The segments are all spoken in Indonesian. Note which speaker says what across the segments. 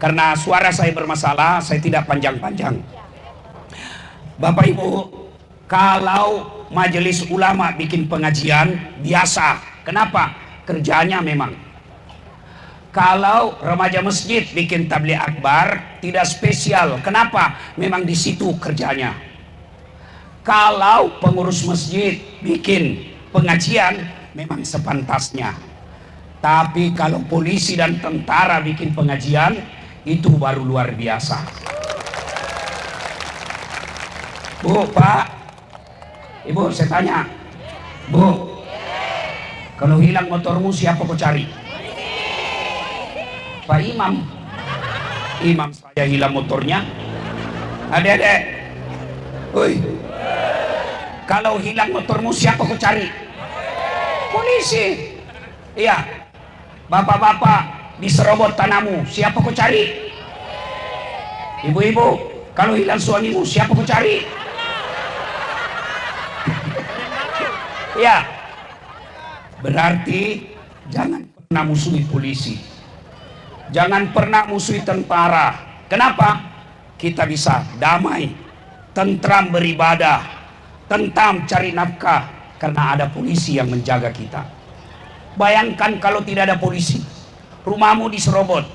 Speaker 1: Karena suara saya bermasalah, saya tidak panjang-panjang. Bapak Ibu, kalau majelis ulama bikin pengajian biasa, kenapa? Kerjanya memang. Kalau remaja masjid bikin tabligh akbar tidak spesial, kenapa? Memang di situ kerjanya. Kalau pengurus masjid bikin pengajian memang sepantasnya. Tapi kalau polisi dan tentara bikin pengajian, itu baru luar biasa. Bu, Pak, Ibu, saya tanya, Bu, kalau hilang motormu siapa kau cari? Pak Imam. Imam saya hilang motornya. Adik-adik, woi, kalau hilang motormu siapa kau cari? Polisi. Iya. Bapak-bapak diserobot tanahmu, siapa kau cari? Ibu-ibu, kalau hilang suamimu siapa kau cari? Ya, berarti jangan pernah musuhi polisi, jangan pernah musuhi tentara. Kenapa? Kita bisa damai, tentram beribadah, tentam cari nafkah, karena ada polisi yang menjaga kita. Bayangkan kalau tidak ada polisi, rumahmu diserobot,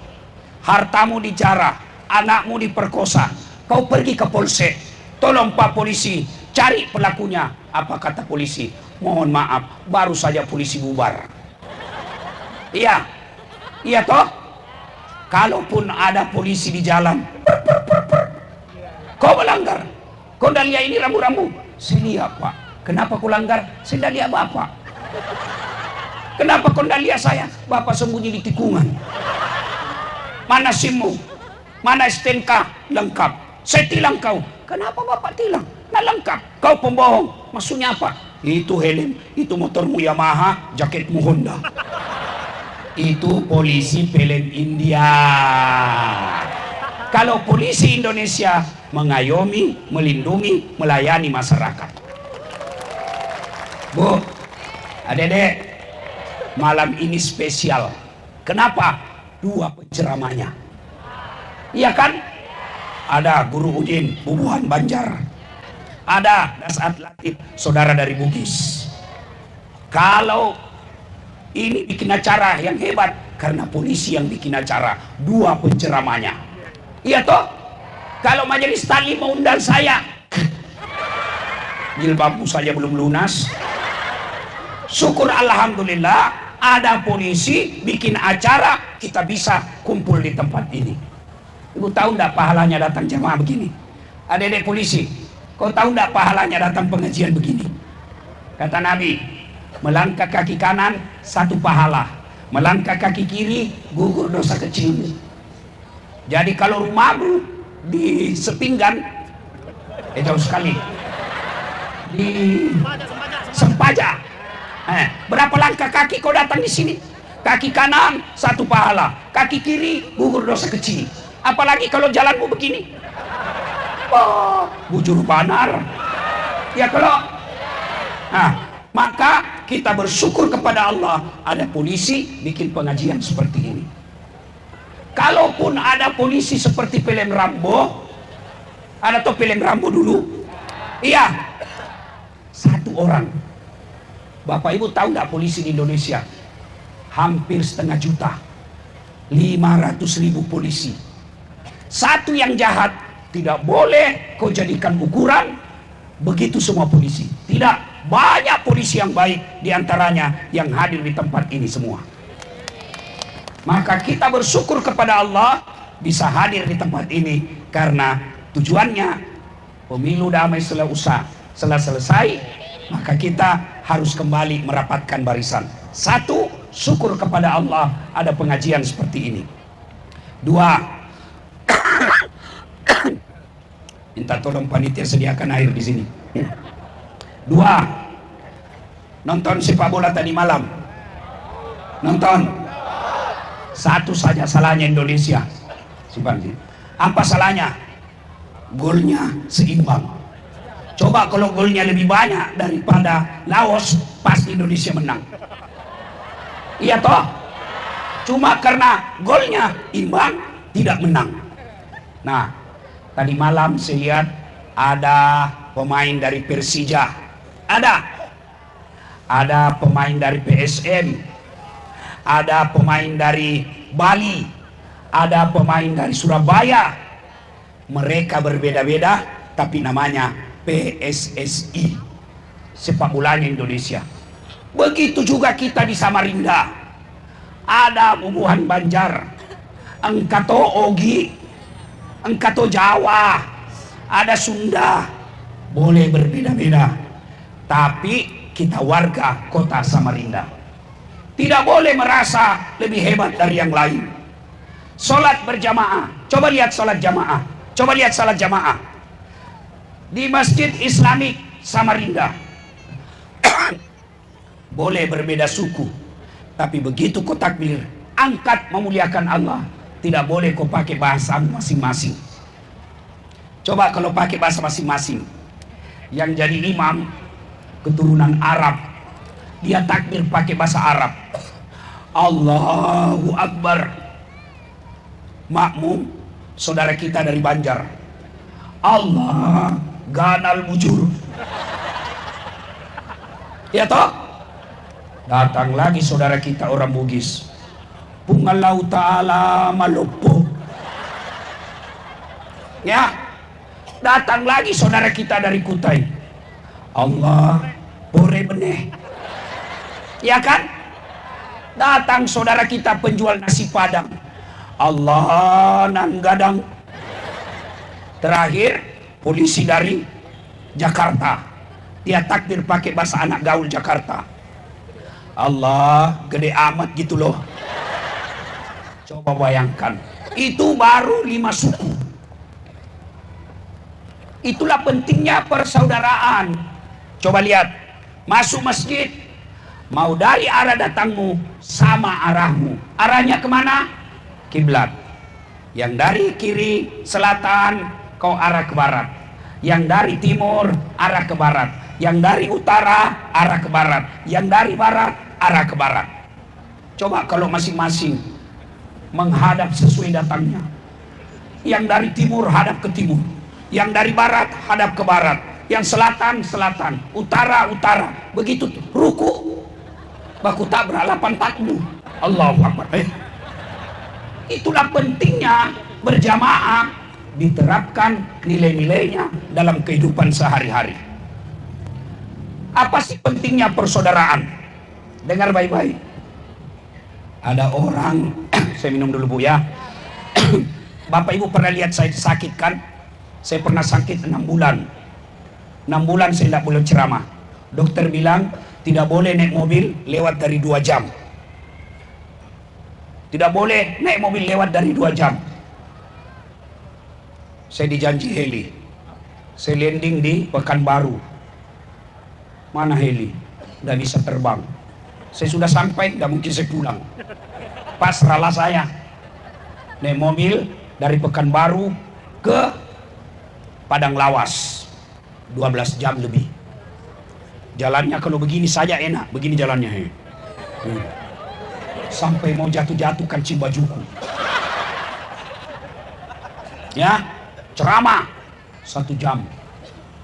Speaker 1: hartamu dijarah, anakmu diperkosa, kau pergi ke polsek, tolong Pak Polisi, cari pelakunya. Apa kata polisi? Mohon maaf, baru saja polisi bubar. Iya, iya toh? Kalaupun ada polisi di jalan, kau melanggar, kau dah lihat ini rambu-rambu. Saya lihat Pak. Kenapa kau langgar? Saya dah lihat Bapak. Kenapa kau dah lihat saya? Bapak sembunyi di tikungan. Mana SIM-mu? Mana STNK? Lengkap. Saya tilang kau. Kenapa Bapak tilang? Nah lengkap. Kau pembohong. Maksudnya apa? Itu helm, itu motormu Yamaha, jaketmu Honda. Itu polisi film India. Kalau polisi Indonesia mengayomi, melindungi, melayani masyarakat. Bu, adik-adik, malam ini spesial. Kenapa? Dua penceramahnya. Iya kan? Ada Guru Udin, Bubuhan Banjar. Ada Dasat Latif, saudara dari Bugis. Kalau ini bikin acara yang hebat, karena polisi yang bikin acara. Dua penceramahnya. Iya toh? Kalau majelis taklim mau undang saya, jilbabmu saja belum lunas. Syukur alhamdulillah ada polisi bikin acara, kita bisa kumpul di tempat ini. Ibu tahu enggak pahalanya datang jamaah begini? Adik-adik polisi, kau tahu enggak pahalanya datang pengajian begini? Kata Nabi, melangkah kaki kanan satu pahala, melangkah kaki kiri gugur dosa kecilmu. Jadi kalau rumahmu di Sepinggan, jauh sekali, di Sempaja, berapa langkah kaki kau datang di sini? Kaki kanan satu pahala, kaki kiri gugur dosa kecil. Apalagi kalau jalanmu begini, oh, bujur banar. Ya kalau, maka kita bersyukur kepada Allah ada polisi bikin pengajian seperti ini. Kalaupun ada polisi seperti film Rambo, ada tuh film Rambo dulu, iya, satu orang. Bapak Ibu tahu nggak polisi di Indonesia? Hampir 500 juta, 500.000 polisi. Satu yang jahat tidak boleh kau jadikan ukuran. Begitu semua polisi. Tidak, banyak polisi yang baik diantaranya yang hadir di tempat ini semua. Maka kita bersyukur kepada Allah bisa hadir di tempat ini, karena tujuannya pemilu damai setelah selesai, maka kita harus kembali merapatkan barisan. Satu, syukur kepada Allah ada pengajian seperti ini. Dua, minta tolong panitia sediakan air di sini. Dua, nonton sepak bola tadi malam. Nonton. Satu saja salahnya Indonesia. Simpan sih. Apa salahnya? Golnya seimbang. Coba kalau golnya lebih banyak daripada Laos, pasti Indonesia menang. Iya toh? Cuma karena golnya imbang, tidak menang. Nah, tadi malam saya lihat ada pemain dari Persija, ada pemain dari PSM, ada pemain dari Bali, ada pemain dari Surabaya. Mereka berbeda-beda, tapi namanya PSSI, sepak bolanya Indonesia. Begitu juga kita di Samarinda, ada Bubuhan Banjar, Engkato Ogi, Engkato Jawa, ada Sunda. Boleh berbeda-beda, tapi kita warga kota Samarinda. Tidak boleh merasa lebih hebat dari yang lain. Sholat berjamaah, coba lihat sholat jamaah, coba lihat sholat jamaah di Masjid Islamik Samarinda. Boleh berbeda suku, tapi begitu kau takbir, angkat memuliakan Allah, tidak boleh kau pakai bahasa masing-masing. Coba kalau pakai bahasa masing-masing. Yang jadi imam keturunan Arab, dia takbir pakai bahasa Arab, Allahu Akbar. Makmum saudara kita dari Banjar, Allah ganal bujur. Ya toh? Datang lagi saudara kita orang Bugis, Pungalau Ta'ala Malopo. Ya, datang lagi saudara kita dari Kutai, Allah Bore Beneh. Ya kan? Datang saudara kita penjual nasi Padang, Allah nan gadang. Terakhir polisi dari Jakarta, dia takbir pakai bahasa anak gaul Jakarta, Allah gede amat gitu loh. Coba bayangkan, itu baru 5 suku. Itulah pentingnya persaudaraan. Coba lihat, masuk masjid, mau dari arah datangmu sama arahmu. Arahnya kemana? Kiblat. Yang dari kiri selatan kau arah ke barat, yang dari timur arah ke barat, yang dari utara arah ke barat, yang dari barat arah ke barat. Coba kalau masing-masing menghadap sesuai datangnya. Yang dari timur hadap ke timur, yang dari barat hadap ke barat, yang selatan selatan, utara utara. Begitu tuh ruku baku tabrak 8 takmu. Allahu Akbar. Itulah pentingnya berjamaah, diterapkan nilai-nilainya dalam kehidupan sehari-hari. Apa sih pentingnya persaudaraan? Dengar baik-baik. Ada orang, saya minum dulu Bu ya. Bapak Ibu pernah lihat saya sakit kan? Saya pernah sakit 6 bulan. 6 bulan saya tidak boleh ceramah. Dokter bilang tidak boleh naik mobil lewat dari 2 jam. Tidak boleh naik mobil lewat dari 2 jam. Saya dijanji heli. Saya landing di Pekanbaru. Mana heli? Tidak bisa terbang. Saya sudah sampai, tidak mungkin saya pulang. Pasrahlah saya. Naik mobil dari Pekanbaru ke Padang Lawas. 12 jam lebih. Jalannya kalau begini saja enak. Begini jalannya. Sampai mau jatuh-jatuhkan bajuku. Ya, ceramah 1 jam.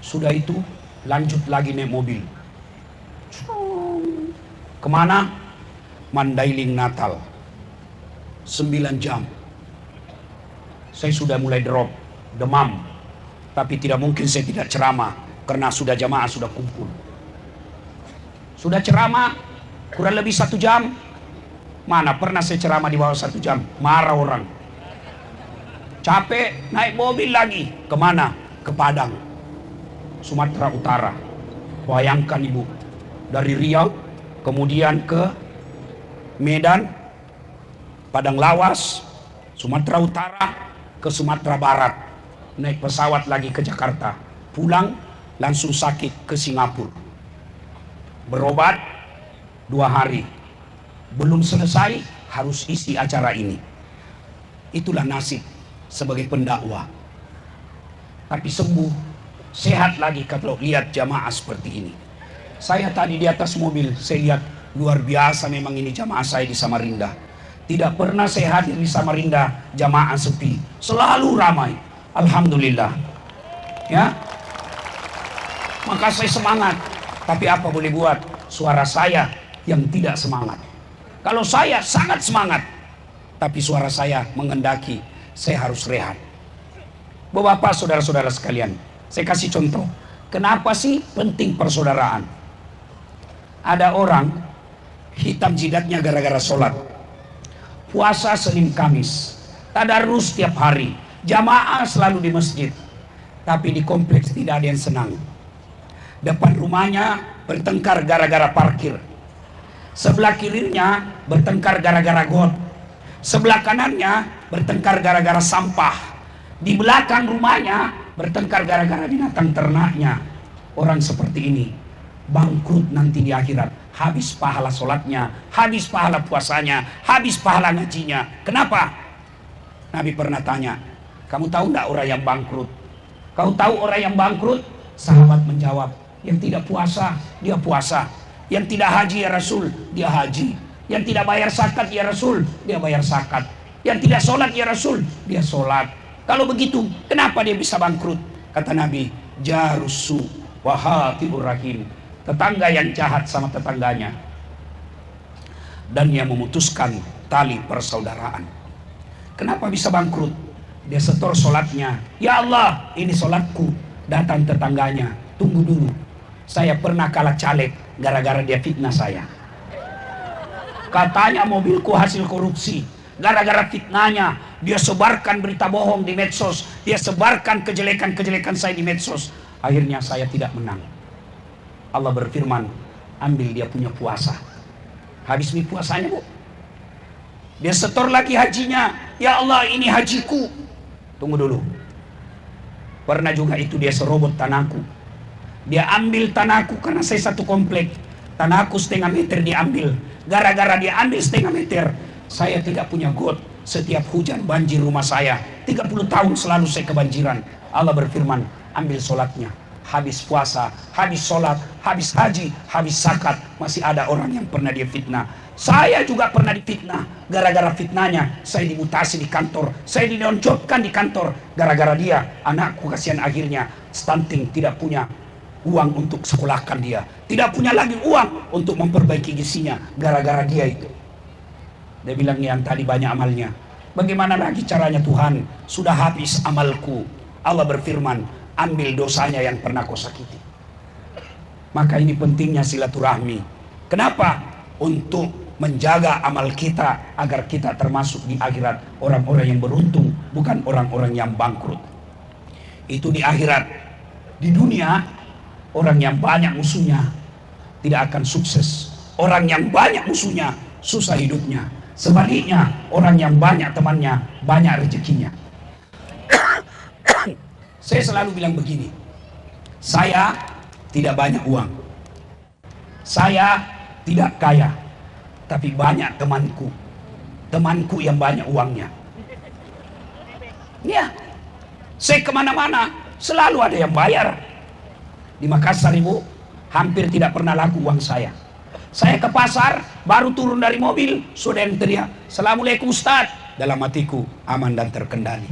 Speaker 1: Sudah itu lanjut lagi naik mobil. Kemana? Mandailing Natal. 9 jam. Saya sudah mulai drop, demam. Tapi tidak mungkin saya tidak ceramah, karena sudah jamaah sudah kumpul. Sudah ceramah kurang lebih 1 jam. Mana pernah saya ceramah di bawah 1 jam? Marah orang. Capek, naik mobil lagi. Kemana? Ke Padang, Sumatera Utara. Bayangkan Ibu, dari Riau kemudian ke Medan, Padang Lawas, Sumatera Utara, ke Sumatera Barat. Naik pesawat lagi ke Jakarta. Pulang langsung sakit ke Singapura. Berobat 2 hari. Belum selesai harus isi acara ini. Itulah nasib sebagai pendakwah. Tapi sembuh, sehat lagi kalau lihat jamaah seperti ini. Saya tadi di atas mobil, saya lihat luar biasa memang ini jamaah saya di Samarinda. Tidak pernah saya hadir di Samarinda jamaah sepi, selalu ramai. Alhamdulillah. Ya, maka saya semangat. Tapi apa boleh buat, suara saya yang tidak semangat. Kalau saya sangat semangat, tapi suara saya mengendaki saya harus rehat. Bapak, saudara-saudara sekalian, saya kasih contoh. Kenapa sih penting persaudaraan? Ada orang hitam jidatnya gara-gara sholat, puasa Senin Kamis, tadarus setiap hari, jamaah selalu di masjid, tapi di kompleks tidak ada yang senang. Depan rumahnya bertengkar gara-gara parkir, sebelah kirinya bertengkar gara-gara got, sebelah kanannya bertengkar gara-gara sampah, di belakang rumahnya bertengkar gara-gara binatang ternaknya. Orang seperti ini bangkrut nanti di akhirat. Habis pahala sholatnya, habis pahala puasanya, habis pahala ngajinya. Kenapa? Nabi pernah tanya, kamu tahu enggak orang yang bangkrut? Kau tahu orang yang bangkrut? Sahabat menjawab, yang tidak puasa, dia puasa. Yang tidak haji ya Rasul, dia haji. Yang tidak bayar zakat ya Rasul, dia bayar zakat. Yang tidak sholat ya Rasul, dia sholat. Kalau begitu, kenapa dia bisa bangkrut? Kata Nabi, jarusu wahatibur rahim. Tetangga yang jahat sama tetangganya, dan yang memutuskan tali persaudaraan. Kenapa bisa bangkrut? Dia setor sholatnya, ya Allah ini sholatku. Datang tetangganya, tunggu dulu, saya pernah kalah caleg gara-gara dia fitnah saya. Katanya mobilku hasil korupsi. Gara-gara fitnahnya dia sebarkan berita bohong di medsos, dia sebarkan kejelekan-kejelekan saya di medsos. Akhirnya saya tidak menang. Allah berfirman, ambil dia punya puasa. Habis puasanya, Bu, dia setor lagi hajinya. Ya Allah ini hajiku. Tunggu dulu. Pernah juga itu dia serobot tanahku. Dia ambil tanahku karena saya satu komplek. Tanahku setengah meter diambil. Gara-gara dia ambil setengah meter, saya tidak punya got. Setiap hujan banjir rumah saya. 30 tahun selalu saya kebanjiran. Allah berfirman, ambil sholatnya. Habis puasa, habis sholat, habis haji, habis zakat, masih ada orang yang pernah dia fitnah. Saya juga pernah difitnah. Gara-gara fitnahnya saya dimutasi di kantor, saya dinonjolkan di kantor. Gara-gara dia, anakku kasihan akhirnya stunting, tidak punya uang untuk sekolahkan dia, tidak punya lagi uang untuk memperbaiki gizinya. Gara-gara dia itu. Dia bilang, yang tadi banyak amalnya, bagaimana lagi caranya Tuhan? Sudah habis amalku. Allah berfirman, ambil dosanya yang pernah kau sakiti. Maka ini pentingnya silaturahmi. Kenapa? Untuk menjaga amal kita agar kita termasuk di akhirat orang-orang yang beruntung, bukan orang-orang yang bangkrut. Itu di akhirat. Di dunia, orang yang banyak musuhnya tidak akan sukses. Orang yang banyak musuhnya susah hidupnya. Sebaliknya, orang yang banyak temannya banyak rezekinya. Saya selalu bilang begini, saya tidak banyak uang, saya tidak kaya, tapi banyak temanku, temanku yang banyak uangnya. Ya, saya kemana-mana selalu ada yang bayar. Di Makassar, Ibu, hampir tidak pernah laku uang saya. Saya ke pasar, baru turun dari mobil, sudah yang teriak, "Assalamualaikum Ustaz." Dalam hatiku, aman dan terkendali.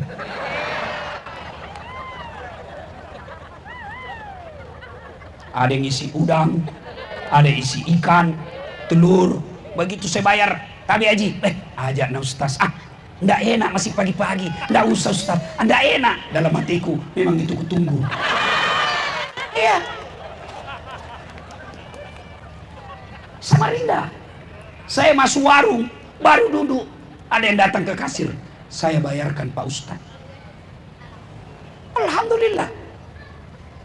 Speaker 1: Ada yang isi udang, ada isi ikan, telur. Begitu saya bayar, "Tadi Haji, ajak na Ustaz." Nggak enak masih pagi-pagi. Nggak usah Ustaz, nggak enak. Dalam hatiku, memang itu kutunggu. Iya. Samarinda, saya masuk warung, baru duduk, ada yang datang ke kasir, saya bayarkan Pak Ustaz. Alhamdulillah.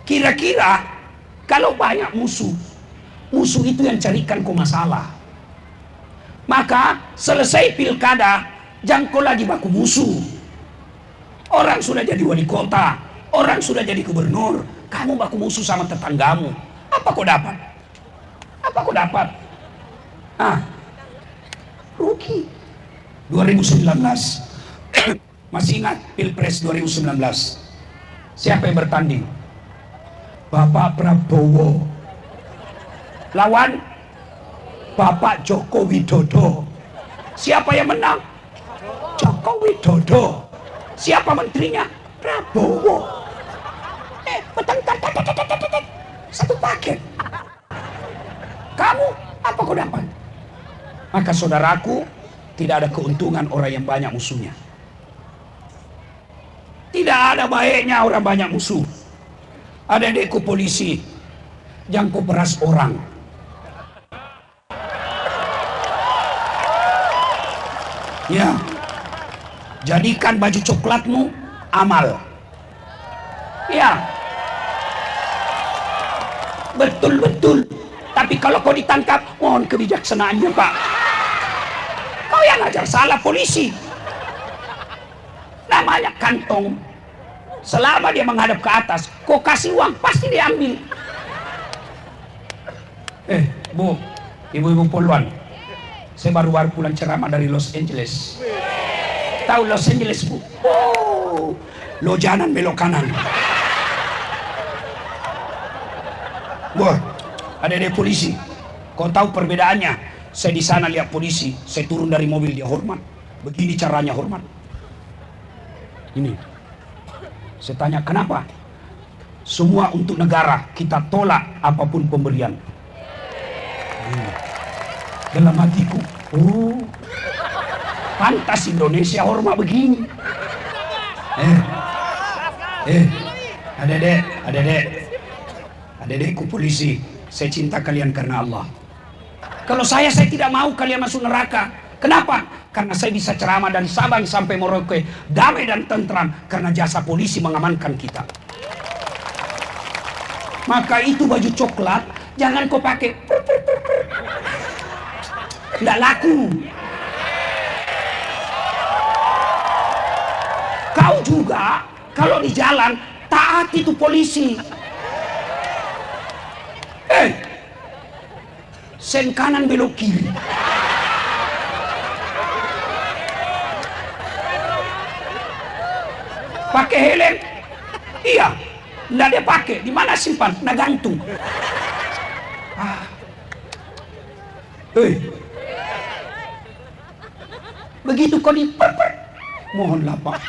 Speaker 1: Kira-kira kalau banyak musuh, musuh itu yang carikan kau masalah. Maka selesai pilkada, jangan kau lagi baku musuh. Orang sudah jadi wali kota, orang sudah jadi gubernur, kamu baku musuh sama tetanggamu. Apa kau dapat? Apa kau dapat? Rugi. 2019, masih ingat Pilpres 2019? Siapa yang bertanding? Bapak Prabowo lawan Bapak Joko Widodo. Siapa yang menang? Joko Widodo. Siapa menterinya? Prabowo. Satu paket. Kamu apa kau dapat? Maka saudaraku, tidak ada keuntungan orang yang banyak musuhnya. Tidak ada baiknya orang banyak musuh. Ada adekku polisi, jangan kau beras orang. Ya, jadikan baju coklatmu amal. Ya, betul-betul. Tapi kalau kau ditangkap, mohon kebijaksanaannya, Pak. Kau yang ajar salah polisi. Namanya kantong. Selama dia menghadap ke atas, kau kasih uang, pasti diambil. Bu, ibu-ibu poluan. Saya baru pulang ceramah dari Los Angeles. Tahu Los Angeles, Bu? Oh, lojanan belok kanan. Wah, ada polisi. Kau tahu perbedaannya? Saya di sana lihat polisi, saya turun dari mobil, dia hormat. Begini caranya hormat. Ini. Saya tanya, kenapa? Semua untuk negara, kita tolak apapun pemberian. Dalam hatiku, oh, pantas Indonesia hormat begini. Adekku polisi, saya cinta kalian karena Allah. Kalau saya tidak mau kalian masuk neraka. Kenapa? Karena saya bisa ceramah dari Sabang sampai Merauke, damai dan tentram, karena jasa polisi mengamankan kita. Maka itu baju coklat jangan kau pakai. Tidak laku. Kau juga kalau di jalan taat itu polisi. Sen kanan belok kiri. Pakai helm? Iya. Tidak dia pakai. Di mana simpan? Nah gantung. Begitu kau mohonlah Pak,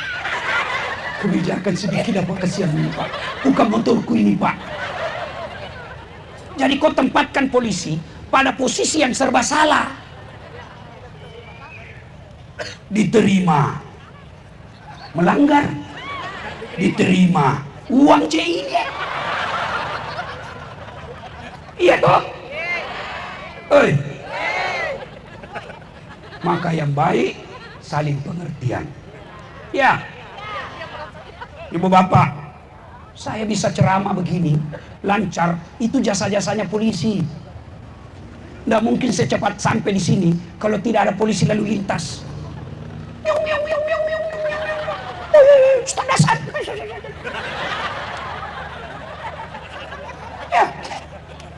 Speaker 1: kebijakan sedikit apa kasihan ini Pak, bukan motorku ini Pak. Jadi kau tempatkan polisi pada posisi yang serba salah. Diterima melanggar, diterima uang JI. Iya toh? Maka yang baik saling pengertian. Ya, ibu bapak, saya bisa ceramah begini lancar, itu jasa-jasanya polisi. Nggak mungkin secepat sampai di sini kalau tidak ada polisi lalu lintas.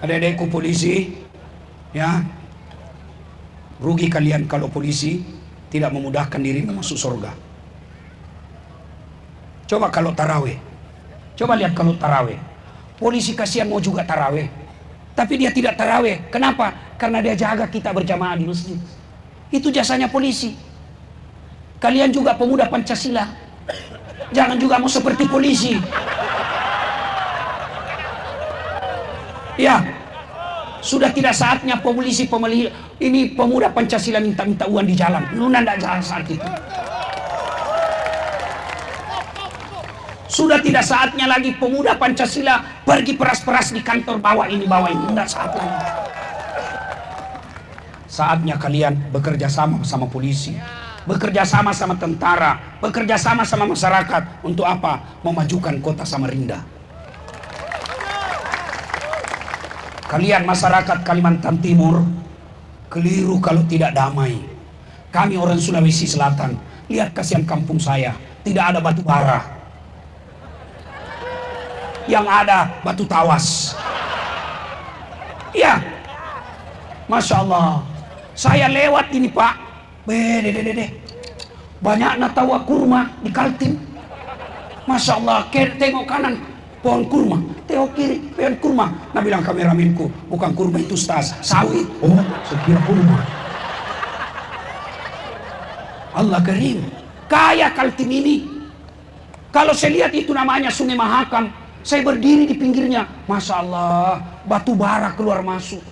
Speaker 1: Ya, adekku polisi, ya, rugi kalian kalau polisi tidak memudahkan dirimu masuk surga. Coba kalau taraweh, coba lihat kalau taraweh, polisi kasihan mau juga taraweh, tapi dia tidak taraweh. Kenapa? Karena dia jaga kita berjamaah di masjid. Itu jasanya polisi. Kalian juga pemuda Pancasila, jangan juga mau seperti polisi. Ya, sudah tidak saatnya polisi ini pemuda Pancasila minta-minta uang di jalan. Luna tidak jalan saat itu. Sudah tidak saatnya lagi pemuda Pancasila pergi peras-peras di kantor bawa ini. Tidak saat lagi. Saatnya kalian bekerja sama sama polisi, bekerja sama sama tentara, bekerja sama sama masyarakat. Untuk apa? Memajukan kota Samarinda. Kalian masyarakat Kalimantan Timur keliru kalau tidak damai. Kami orang Sulawesi Selatan, lihat kasihan kampung saya, tidak ada batu bara, yang ada batu tawas. Ya, Masya Allah, saya lewat ini Pak, banyak natawa kurma di Kaltim. Masya Allah, tengok kanan pohon kurma, tengok kiri pohon kurma. Nah bilang kameraminku, bukan kurma itu Ustaz, sawit. Oh, saya kira kurma. Allah Karim, kaya Kaltim ini. Kalau saya lihat itu namanya Sungai Mahakam, saya berdiri di pinggirnya, Masya Allah, batu bara keluar masuk.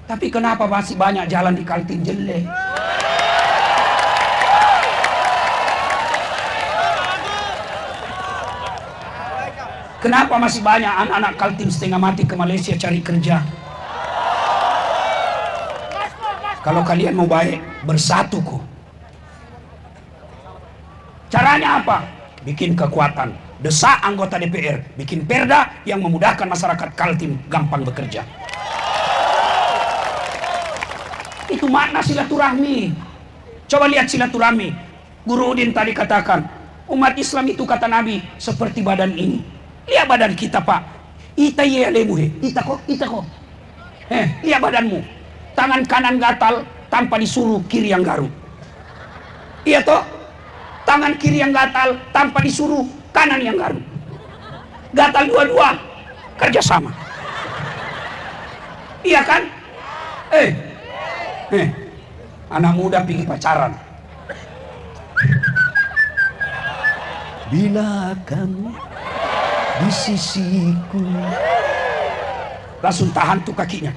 Speaker 1: Tapi kenapa masih banyak jalan di Kaltim jelek? Kenapa masih banyak anak-anak Kaltim setengah mati ke Malaysia cari kerja? Kalau kalian mau baik, bersatu kok. Caranya apa? Bikin kekuatan, desak anggota DPR, bikin perda yang memudahkan masyarakat Kaltim gampang bekerja. Itu makna silaturahmi. Coba lihat silaturahmi. Guru Udin tadi katakan, umat Islam itu kata Nabi seperti badan ini. Lihat badan kita, Pak. Ita ye lemuhe. Ita kok. Lihat badanmu. Tangan kanan gatal tanpa disuruh kiri yang garuk. Iya toh? Tangan kiri yang gatal tanpa disuruh kanan yang garuk. Gatal dua-dua, kerjasama. Iya kan? Anak muda pergi pacaran. Bila kamu di sisiku, langsung tahan tuh kakinya.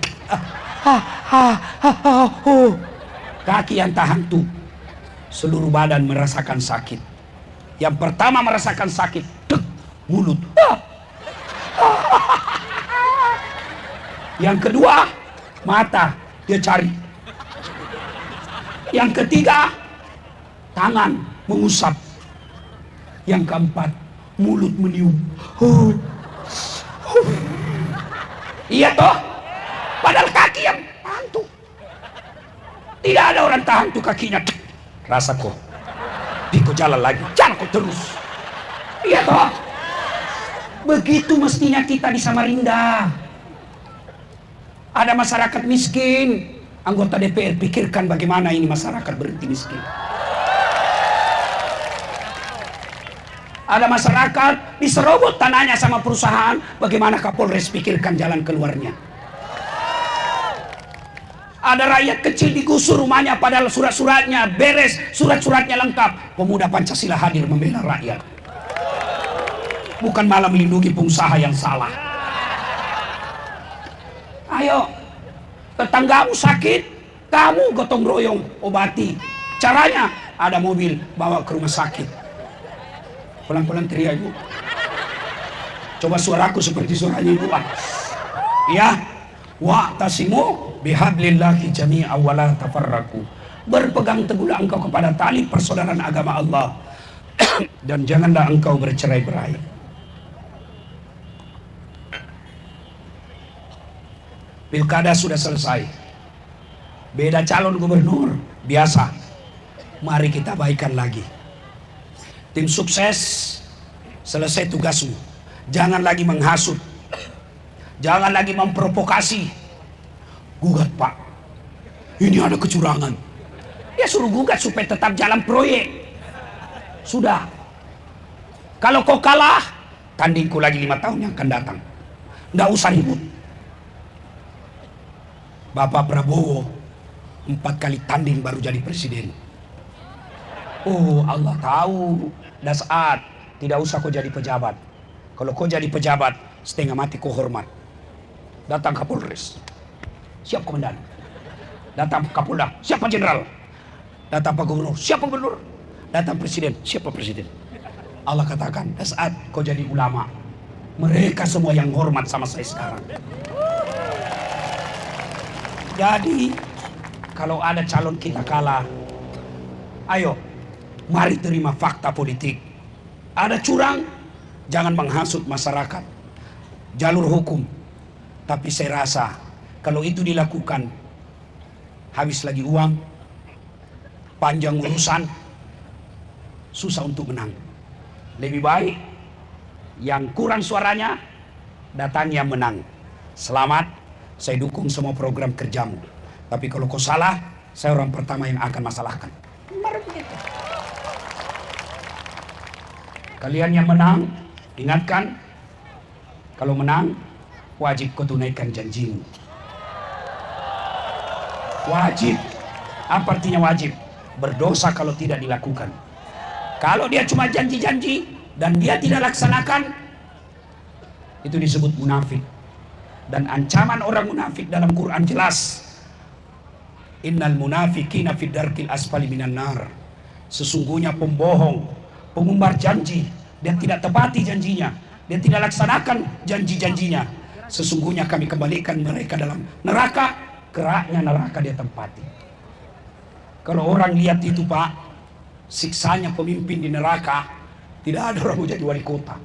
Speaker 1: Kaki yang tahan tuh, seluruh badan merasakan sakit. Yang pertama merasakan sakit, mulut. Yang kedua, mata, dia cari. Yang ketiga, tangan mengusap. Yang keempat, mulut meniup. Iya toh? Padahal kaki yang tahan tuh. Tidak ada orang tahan tuh kakinya. Rasa kok Piko jalan lagi, jalan kok terus. Iya toh? Begitu mestinya kita di Samarinda. Ada masyarakat miskin, anggota DPR pikirkan bagaimana ini masyarakat berhenti miskin. Ada masyarakat diserobot tanahnya sama perusahaan, bagaimana Kapolres pikirkan jalan keluarnya. Ada rakyat kecil digusur rumahnya padahal surat-suratnya beres, surat-suratnya lengkap. Pemuda Pancasila hadir membela rakyat. Bukan malah melindungi pengusaha yang salah. Ayo, tetanggamu sakit, kamu gotong royong obati. Caranya ada mobil bawa ke rumah sakit. Pelan-pelan teriak ibu. Coba suaraku seperti suaranya ibu. Ya, wa'tasimu bihablillahi jami'an wa la tafarraqu. Berpegang teguhlah engkau kepada tali persaudaraan agama Allah dan janganlah engkau bercerai-berai. Pilkada sudah selesai. Beda calon gubernur, biasa. Mari kita baikkan lagi. Tim sukses, selesai tugasmu. Jangan lagi menghasut. Jangan lagi memprovokasi. Gugat, Pak. Ini ada kecurangan. Ya suruh gugat supaya tetap jalan proyek. Sudah. Kalau kau kalah, tandingku lagi 5 tahun yang akan datang. Nggak usah ribut. Bapak Prabowo 4 kali tanding baru jadi presiden. Oh, Allah tahu. Dan saat tidak usah kau jadi pejabat. Kalau kau jadi pejabat, setengah mati kau hormat. Datang Kapolres, siap komandan. Datang Kapolda, siapa jenderal. Datang Pak Gubernur, siapa gubernur. Datang presiden, siapa presiden. Allah katakan, saat kau jadi ulama, mereka semua yang hormat sama saya sekarang. Jadi kalau ada calon kita kalah, ayo mari terima fakta politik. Ada curang, jangan menghasut masyarakat. Jalur hukum. Tapi saya rasa kalau itu dilakukan, habis lagi uang, panjang urusan, susah untuk menang. Lebih baik yang kurang suaranya datang yang menang. Selamat, saya dukung semua program kerjamu. Tapi kalau kau salah, saya orang pertama yang akan masalahkan. Baru begitu. Kalian yang menang, ingatkan, kalau menang, wajib kau tunaikan janjimu. Wajib. Apa artinya wajib? berdosa kalau tidak dilakukan. Kalau dia cuma janji-janji dan dia tidak laksanakan, itu disebut munafik. Dan ancaman orang munafik dalam Quran jelas, innal munafiqina fid darkil asfali minan nar. Sesungguhnya pembohong, pengumbar janji, dia tidak tepati janjinya, dia tidak laksanakan janji-janjinya, sesungguhnya kami kembalikan mereka dalam neraka, keraknya neraka dia tempati. Kalau orang lihat itu Pak, siksanya pemimpin di neraka, tidak ada orang mau jadi wali kota.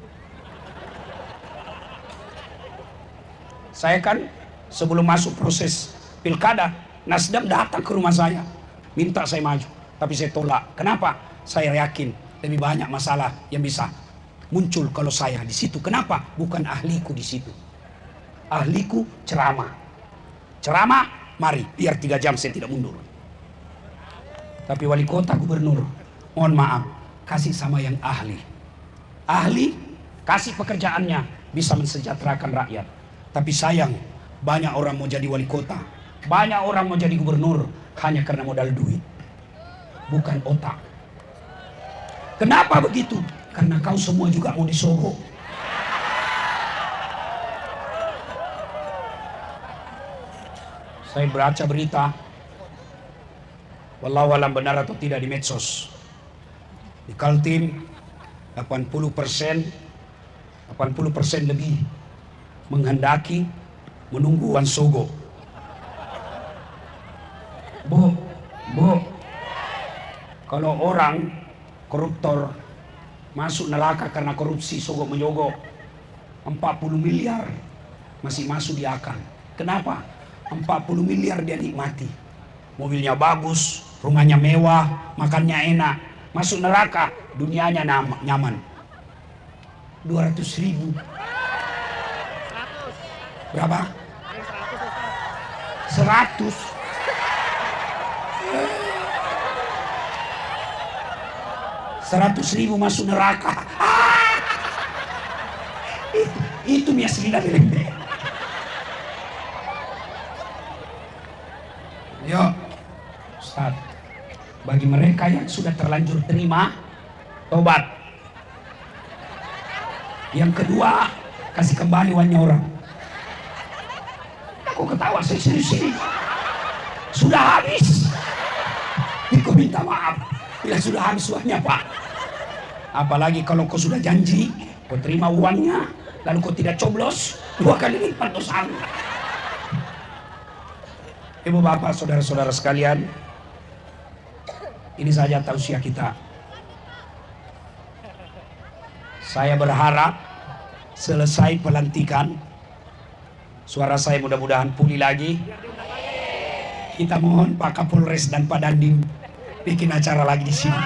Speaker 1: Saya kan sebelum masuk proses pilkada, Nasdem datang ke rumah saya, minta saya maju, tapi saya tolak. Kenapa? Saya yakin lebih banyak masalah yang bisa muncul kalau saya di situ. Kenapa? Bukan ahliku di situ. Ahliku ceramah. Ceramah, mari, biar 3 jam saya tidak mundur. Tapi wali kota, gubernur, mohon maaf, kasih sama yang ahli. Ahli, kasih pekerjaannya, bisa mensejahterakan rakyat. Tapi sayang, banyak orang mau jadi wali kota, banyak orang mau jadi gubernur hanya karena modal duit, bukan otak. Kenapa begitu? Karena kau semua juga mau disogok. Saya baca berita, wallahu alam benar atau tidak di medsos, di Kaltim 80% lebih menghendaki menunggu Wan Sogo. Bu, kalau orang koruptor masuk neraka karena korupsi, sogok menyogok 40 miliar masih masuk di akal. Kenapa? 40 miliar dia nikmati, mobilnya bagus, rumahnya mewah, makannya enak. Masuk neraka, dunianya nyaman. 200.000. Berapa? 100. 100.000 masuk neraka. Itu biasa tidak dilembek. Yuk, Ustaz, bagi mereka yang sudah terlanjur terima, tobat. Yang kedua, kasih kembali uangnya orang. Aku ketawa sini. Sudah habis. Aku minta maaf bila sudah habis uangnya Pak. Apalagi kalau kau sudah janji, kau terima uangnya, lalu kau tidak coblos, 2 kali lipat dosa. Ibu bapak, saudara-saudara sekalian, ini saja tausiah kita. Saya berharap selesai pelantikan, suara saya mudah-mudahan pulih lagi. Kita mohon Pak Kapolres dan Pak Dandim bikin acara lagi di sini.